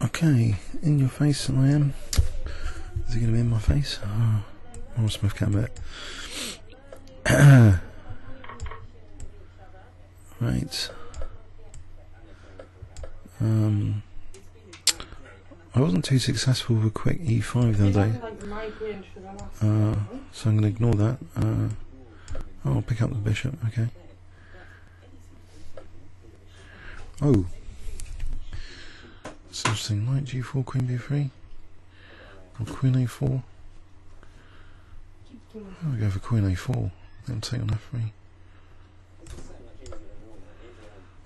Okay, in your face I am. Is it going to be in my face? Oh, or Smith Gambit. Right. I wasn't too successful with a quick E5 the other day, so I'm going to ignore that. I'll pick up the bishop, okay. Oh, that's interesting. Knight G4, Queen B3, or Queen A4. I'll go for Queen A4, then take on F3.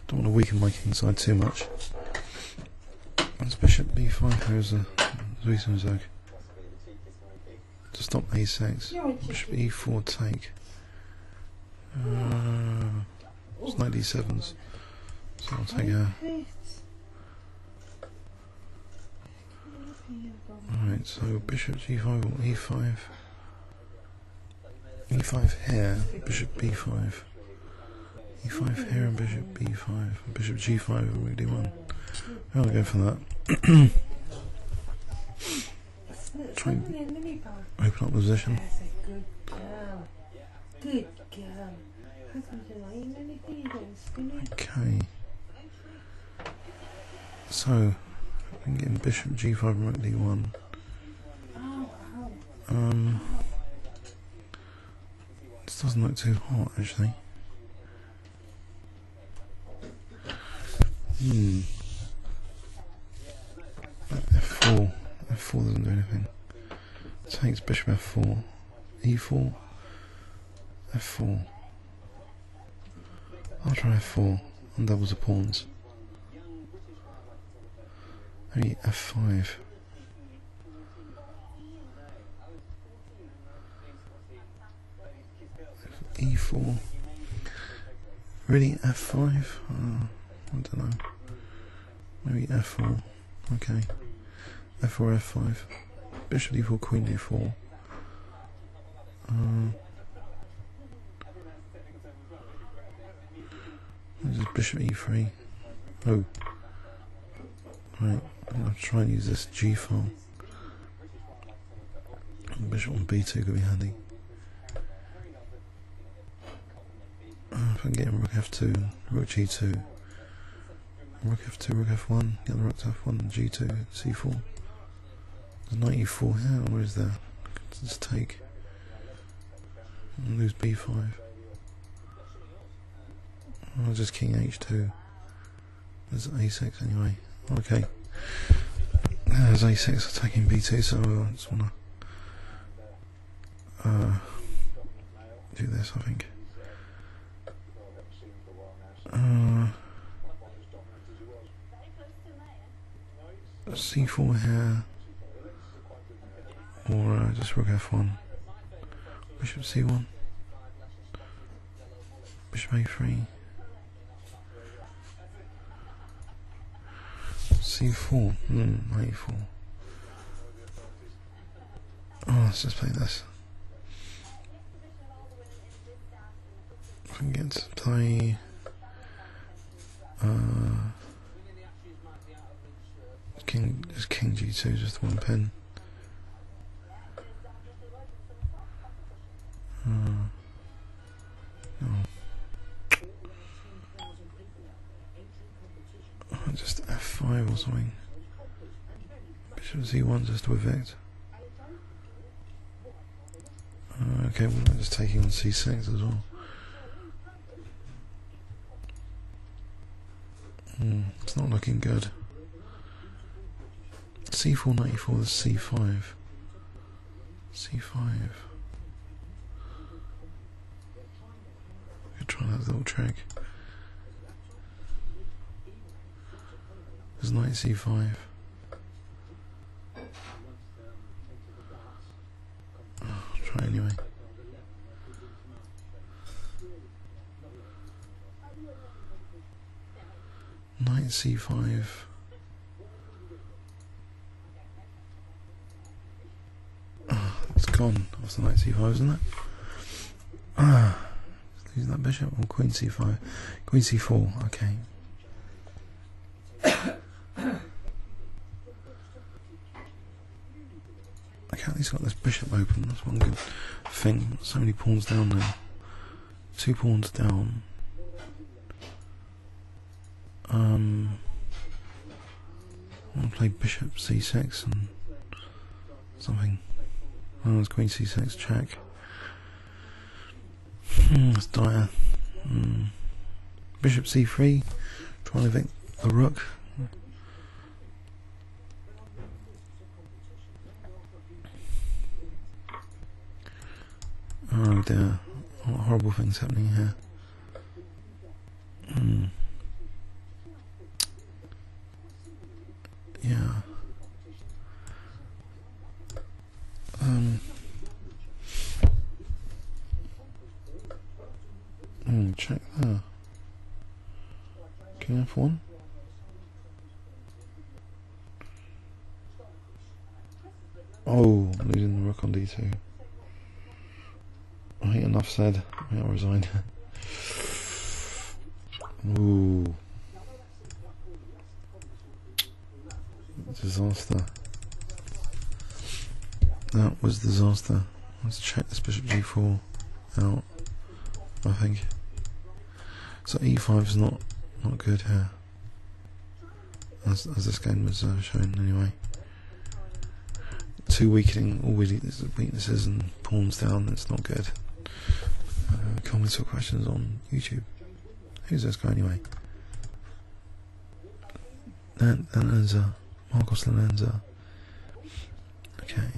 Don't want to weaken my king side too much. That's Bishop B5 here as a resigns to stop A6. Bishop E4 take. It's knight D7s, so I'll take a. Alright, so Bishop G5 or E5. E5 here, Bishop B5. E5 here and Bishop B5. Bishop G5 and D1. I'll go for that. Try and open up the position. Okay. So, I'm getting Bishop G5 and Rook D1. This doesn't look too hot actually. F4. F4 doesn't do anything. Takes Bishop F4. E4. F4. I'll try F4 and doubles the pawns. Maybe F5. E4. Really F5? I don't know. Maybe F4. Okay. F4, F5. Bishop D4, Queen D4. This is Bishop E3. Oh. Right. I'm going to try and use this G file. Bishop on B2 could be handy. If I can get Rook F2, Rook G2. Rook F2, Rook F1, get the Rook to F1, G2, C4. There's knight E4 here, or is there? Let's take. And lose B5. I'll just King H2. There's A6 anyway. Okay. There's A6 attacking B2, so I just wanna do this, I think. C4 here, or just Rook F1, Bishop C1, Bishop A3, C4, Knight E4. Oh, let's just play this. If I can get to play King G2, just one pin. Just F5 or something. Bishop Z1 just to evict. Okay, well, I'm just taking on C6 as well. It's not looking good. C4, knight E4, is C5. C5. Could try that little trick. There's knight C5. I'll try anyway. Knight C5. It's gone. That's the knight C5, isn't it? Losing that bishop. Or Queen C5. Queen C4. Okay. Check out, he's got this bishop open. That's one good thing. So many pawns down now. 2 pawns down. I want to play bishop c6 and something. Oh, it's queen c6, check. That's dire. Bishop c3, trying to evict the rook. Oh dear, what horrible things happening here. Yeah. Check there. King F1. Oh, losing the rook on d2. I think enough said. I'll resign. Ooh. Disaster. That was disaster. Let's check this bishop g4 out, I think. So e5 is not good here, as this game was showing anyway. 2 weakening, all weaknesses and pawns down, it's not good. Comments or questions on YouTube. Who's this guy anyway? Lanenza, Marcos Lanenza. Okay.